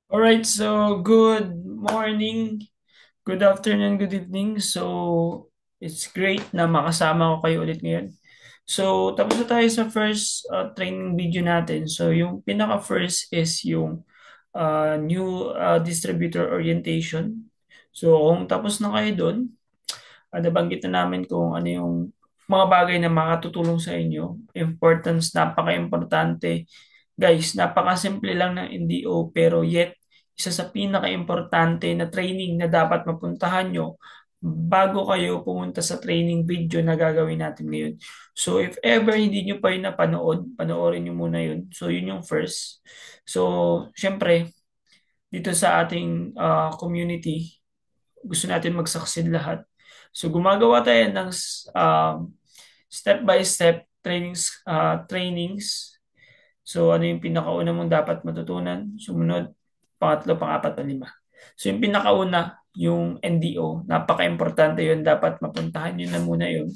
Alright, so good morning, good afternoon, good evening. So, it's great na makasama ko kayo ulit ngayon. So, tapos na tayo sa first training video natin. So, yung pinaka-first is yung new distributor orientation. So, kung tapos na kayo doon, nabanggit na namin kung ano yung mga bagay na makatutulong sa inyo. Importance, napaka-importante. Guys, napakasimple lang ng NDO pero yet isa sa pinaka-importante na training na dapat mapuntahan nyo bago kayo pumunta sa training video na gagawin natin ngayon. So if ever hindi nyo pa yun napanood, panoorin nyo muna yun. So yun yung first. So syempre, dito sa ating community, gusto natin mag-succeed lahat. So gumagawa tayo ng step-by-step trainings. So ano yung pinakauna mong dapat matutunan? Sumunod, pangatlo, pang-apat, panglima. So yung pinakauna, yung NDO, napaka-importante yun. Dapat mapuntahan nyo na muna yun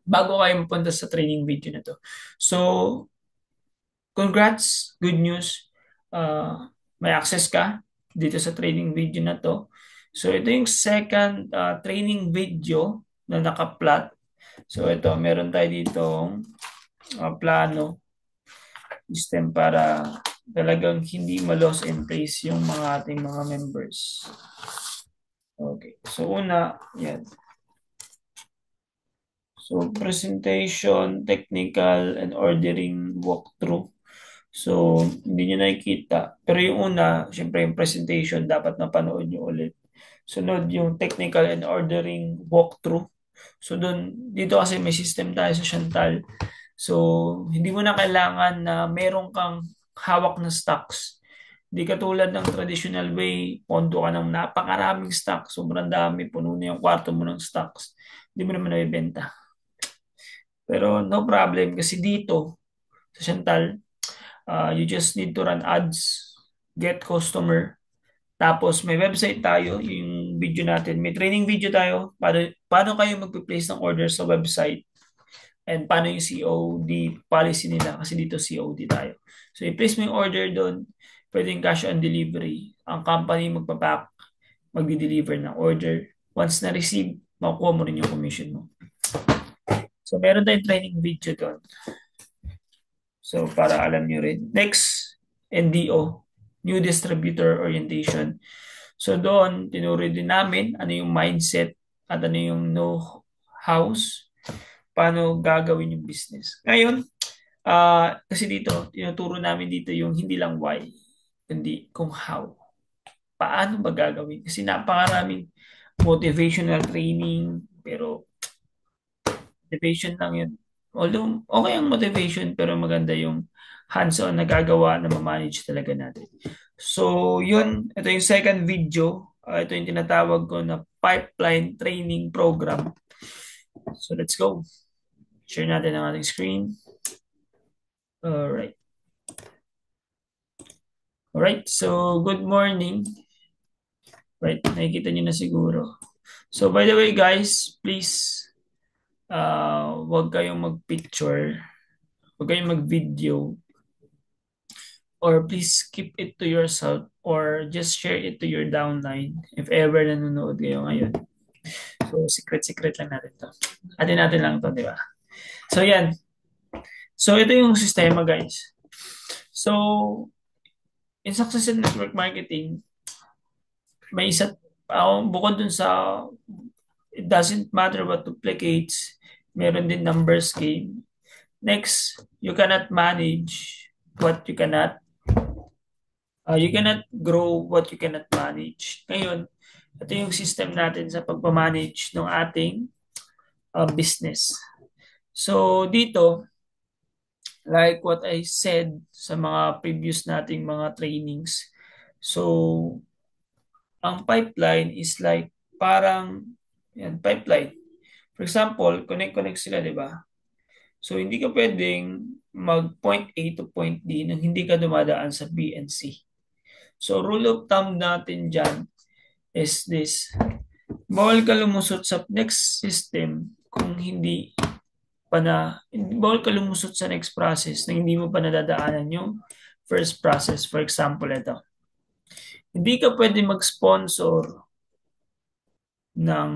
bago kayo mapunta sa training video na to. So, congrats, good news. May access ka dito sa training video na to. So, ito yung second training video na naka-plot. So, ito, meron tayo dito plano system para talagang hindi ma-loss in place yung mga ating mga members. Okay. So, una, yan. So, presentation, technical, and ordering walkthrough. So, hindi nyo nakikita. Pero yung una, syempre yung presentation, dapat napanood nyo ulit. Sunod yung technical and ordering walkthrough. So, dito kasi may system tayo sa Chantal. So, hindi mo na kailangan na meron kang hawak na stocks. Hindi katulad ng traditional way, pondo ka ng napakaraming stocks. Sobrang dami, puno na yung kwarto mo ng stocks. Hindi mo naman nabibenta. Pero no problem kasi dito sa Chantal, you just need to run ads, get customer, tapos may website tayo, yung video natin. May training video tayo paano kayo magpe-place ng order sa website and paano yung COD policy nila kasi dito COD tayo. So i-place mo yung order doon, pwedeng cash on delivery. Ang company magpapack, magdi-deliver ng order. Once na-receive, makukuha mo rin yung commission mo. So meron tayong training video doon. So, para alam nyo rin. Next, NDO, New Distributor Orientation. So, doon, tinuro din namin ano yung mindset at ano yung know-hows, paano gagawin yung business. Ngayon, kasi dito, tinuturo namin dito yung hindi lang why, kundi kung how. Paano ba gagawin? Kasi napakaraming motivational training, pero motivation lang yun. Although, okay ang motivation, pero maganda yung hands-on na gagawa na ma-manage talaga natin. So, yun. Ito yung second video. Ito yung tinatawag ko na pipeline training program. So, let's go. Share natin ang ating screen. Alright. Alright. So, good morning. Right. Nakikita nyo na siguro. So, by the way, guys, please, huwag kayong mag-picture. Huwag kayong mag-video or please keep it to yourself or just share it to your downline if ever nanonood kayo ngayon. So, secret-secret lang natin to. Atin-natin lang to, di ba? So, yan. So, ito yung sistema, guys. So, in success in network marketing, may isa, bukod dun sa it doesn't matter what duplicates, meron din numbers game. Next, you cannot manage what you cannot grow what you cannot manage. Ngayon, ito yung system natin sa pagpamanage ng ating business. So, dito, like what I said sa mga previous nating mga trainings, so, ang pipeline is like parang, yan, pipeline. For example, connect-connect sila, di ba? So, hindi ka pwedeng mag point A to point D nang hindi ka dumadaan sa B and C. So, rule of thumb natin dyan is this. Bawal ka lumusot sa next system kung hindi bawal ka lumusot sa next process na hindi mo pa nadadaanan yung first process. For example, ito. Hindi ka pwede mag-sponsor ng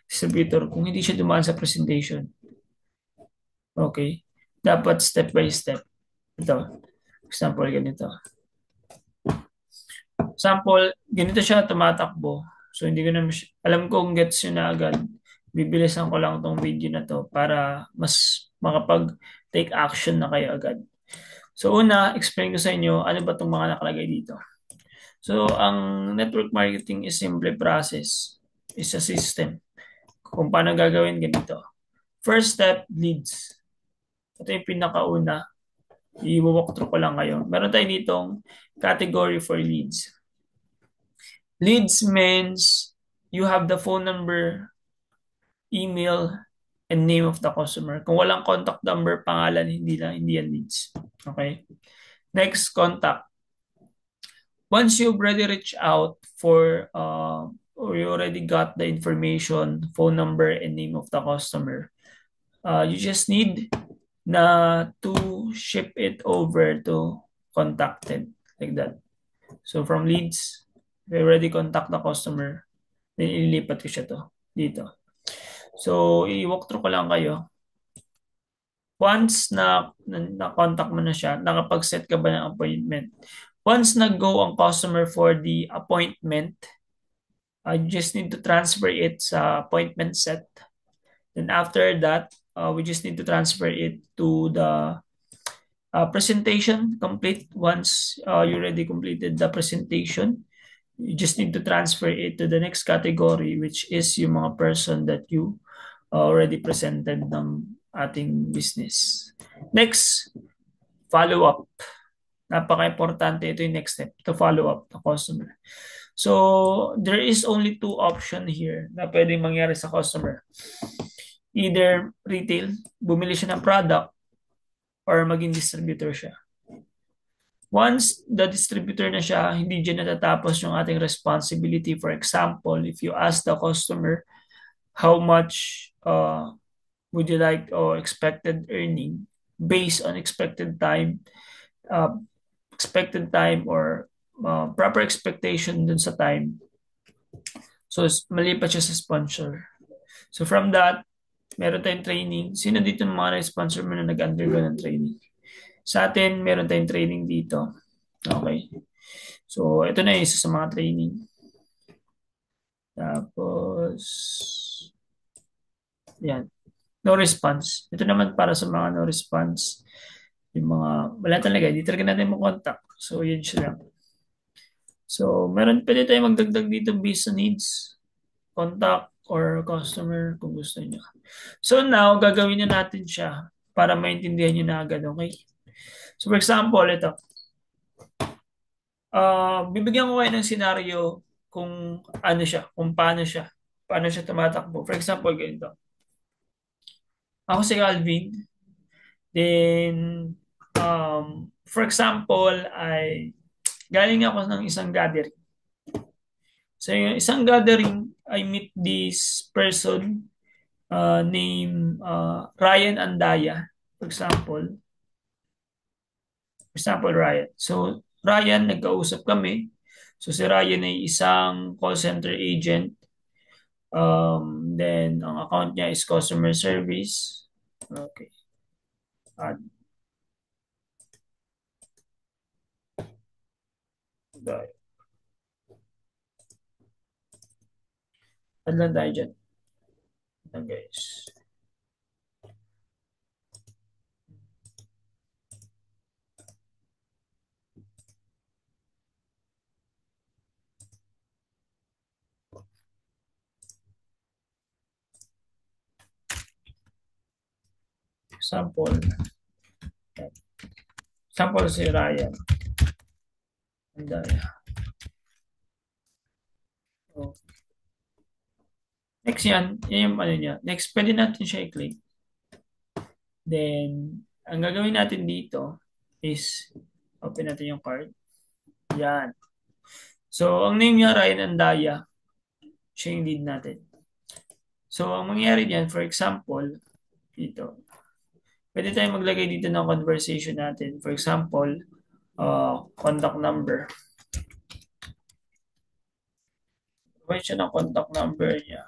distributor kung hindi siya dumaan sa presentation. Okay? Dapat step by step. Ito, example ganito. Sample, ganito siya tumatakbo. So, hindi ko na, alam kong gets yun na agad. Bibilisan ko lang tong video na to para mas makapag-take action na kayo agad. So, una, explain ko sa inyo ano ba itong mga nakalagay dito. So, ang network marketing is simple process. Is a system. Kung paano gagawin ganito. First step, leads. Ito yung pinakauna. I-walk through ko lang kayo. Meron tayo ditong category for leads. Leads means you have the phone number, email, and name of the customer. Kung walang contact number, pangalan, hindi yan leads. Okay? Next, contact. Once you've already reached out for or you already got the information, phone number, and name of the customer, you just need na to ship it over to contacted like that. So from leads, we already contact the customer, then ililipat ko siya to dito. So i-walk through ko lang kayo. Once na-contact mo na siya, nakapag-set ka ba ng appointment? Once nag-go ang customer for the appointment, you just need to transfer it sa appointment set. Then after that, we just need to transfer it to the presentation complete. Once you already completed the presentation, you just need to transfer it to the next category, which is yung mga person that you already presented ng ating business. Next, follow up. Napaka-importante ito yung next step, to follow up the customer. So, there is only two option here na pwedeng mangyari sa customer. Either retail, bumili siya ng product, or maging distributor siya. Once the distributor na siya, hindi dyan natatapos yung ating responsibility. For example, if you ask the customer how much would you like or expected earning based on uh, expected time or proper expectation dun sa time. So, mali pa siya sa sponsor. So, from that, meron tayong training. Sino dito ng mga sponsor mo na nag-undergo ng training? Sa atin, meron tayong training dito. Okay. So, ito na yung isa sa mga training. Tapos, yan. No response. Ito naman para sa mga no response. Yung mga, wala talaga, di talaga natin mo contact. So, yun siya lang. So, pwede tayo magdagdag dito based on needs, contact, or customer kung gusto niyo. So, now, gagawin na natin siya para maintindihan niyo na agad, okay? So, for example, ito. Bibigyan ko kayo ng scenario kung ano siya, kung paano siya tumatakbo. For example, ganito. Ako si Calvin. Then, for example, ay galing ako ng isang gathering. So, yung isang gathering, I meet this person named Ryan Andaya. For example, Ryan. So, Ryan, nagkausap kami. So, si Ryan ay isang call center agent. Then, ang account niya is customer service. Okay. Add. Add lang tayo dyan. Ayan, guys. Sample. Sample si Ryan. Andaya. So, next yan yung ano niya. Next, pwede natin siya i-click. Then, ang gagawin natin dito is open natin yung card. Yan. So, ang name niya, Ryan Andaya. Siya yung lead natin. So, ang mangyayari diyan, for example, dito, pwede tayong maglagay dito ng conversation natin. For example, contact number. Provide siya ng contact number niya.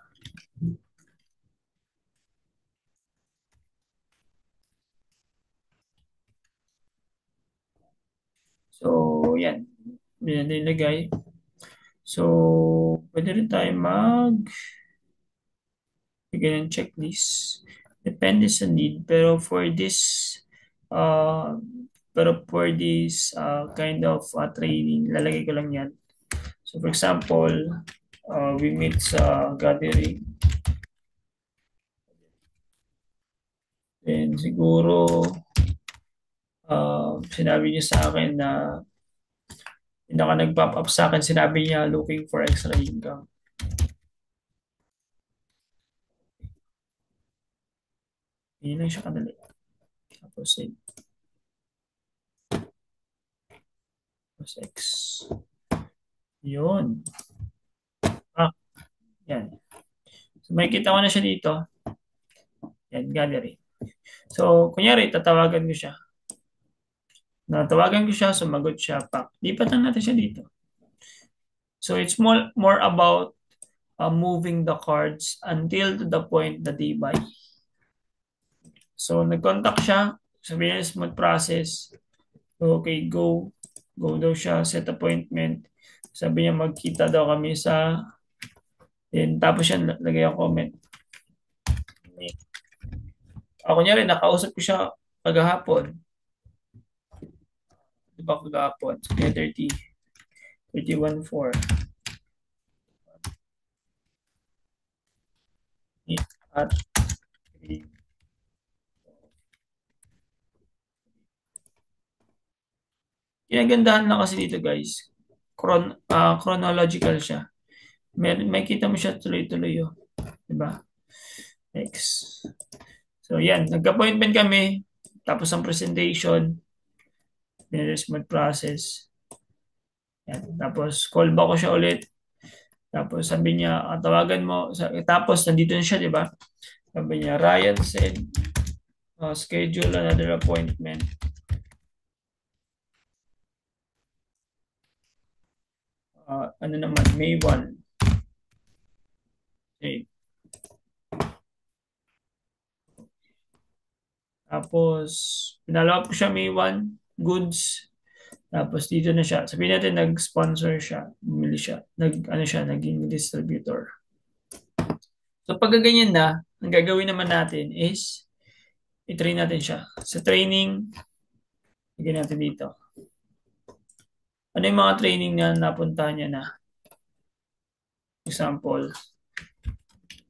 So, yan. Yan nilagay. So, pwede rin tayo bigyan ng checklist. Depende sa need. Uh, pero for this kind of training, lalagay ko lang yan. So, for example, we meet sa gathering. Then, siguro, sinabi niya sa akin na yung nag-pop up sa akin, sinabi niya looking for extra income. Yun lang siya kadali. Tapos, X. Yun. Ah, yan. So, may kita ko na siya dito. Yan, gallery. So, kunyari, tatawagan ko siya. Natawagan ko siya, sumagot siya, pak. Lipat lang natin siya dito. So, it's more about moving the cards until to the point that they buy. So, nag-contact siya. Sabi niya, smooth process. Okay, go. Go daw siya, set appointment. Sabi niya, magkita daw kami sa... Then, tapos siya, lagay ang comment. Ako niya rin, nakausap ko siya kagahapon. Di ba kagahapon? 30, 31.4. At ginagandahan lang kasi dito guys. Chronological siya. May kita mo siya tuloy-tuloy. Oh. Diba? Next. So yan, nag-appointment kami. Tapos ang presentation. Pinresmod process. Yan. Tapos call back ko siya ulit. Tapos sabi niya, tawagan mo. Tapos nandito na siya, di ba? Sabi niya, Ryan said, schedule another appointment. Ano naman, May 1. Okay. Tapos, pinalawap ko siya May 1, goods. Tapos dito na siya. Sabihin natin nag-sponsor siya, bumili siya. Naging distributor. So pag ganyan na, ang gagawin naman natin is i-train natin siya. Sa training, lagyan natin dito. Ano yung mga training na napunta niya na? Example,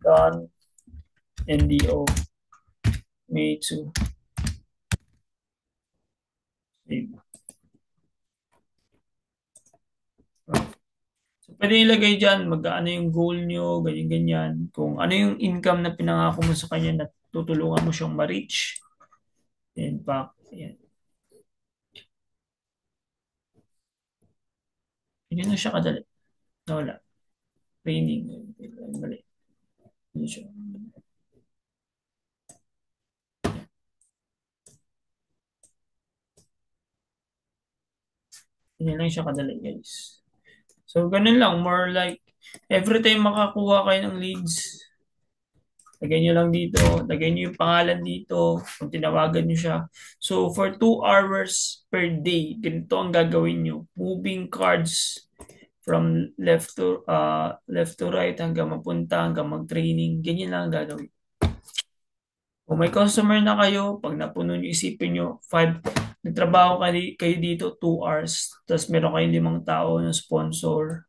done, NDO, May 2. So, pwede ilagay dyan, ano yung goal nyo, ganyan-ganyan. Kung ano yung income na pinangako mo sa kanya na tutulungan mo siyang ma-reach. Then, back. Ayan. Hindi na siya kadali. Nawala. Training. Mali. Hindi siya. Hindi lang siya kadali, guys. So, ganun lang. More like, every time makakuha kayo ng leads, lagay nyo lang dito, lagay nyo yung pangalan dito, kung tinawagan nyo siya. So, for 2 hours per day, ganito ang gagawin nyo. Moving cards from left to right hanggang mapunta, hanggang mag-training. Ganyan lang ang gagawin. Kung may customer na kayo, pag napuno nyo, isipin nyo, nagtrabaho kayo dito 2 hours, tapos meron kayong 5 tao na sponsor,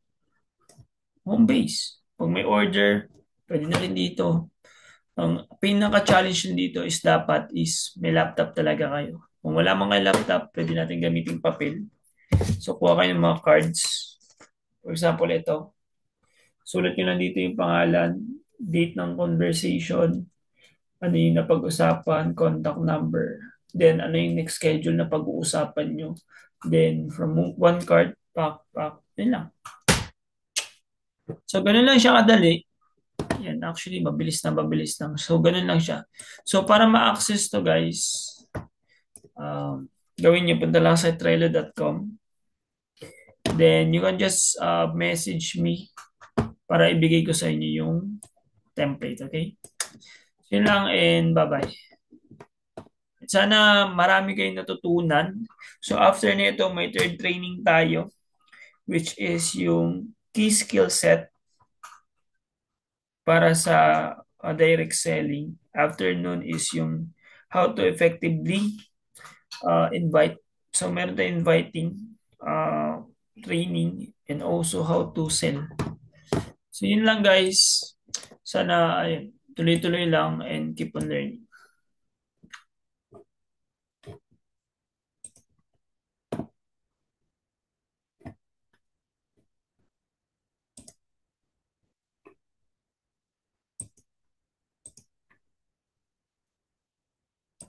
home base. Pag may order, pwede na rin dito. Ang pinaka-challenge dito is dapat is may laptop talaga kayo. Kung wala mga laptop, pwede natin gamitin papel. So, kuha kayo ng mga cards. For example, ito. Sulat nyo lang dito yung pangalan, date ng conversation, ano yung napag-usapan, contact number, then ano yung next schedule na pag-uusapan nyo. Then, from one card, pack, yun lang. So, ganun lang siya kadali. Yan, actually, mabilis lang. So, ganun lang siya. So, para ma-access to, guys, gawin nyo, punta lang sa trello.com. Then, you can just message me para ibigay ko sa inyo yung template, okay? Yun lang and bye-bye. Sana marami kayong natutunan. So after nito, may third training tayo, which is yung key skill set para sa direct selling. After nun is yung how to effectively invite. So meron tayong inviting uh, training and also how to sell. So yun lang guys. Sana ayun, tuloy-tuloy lang and keep on learning.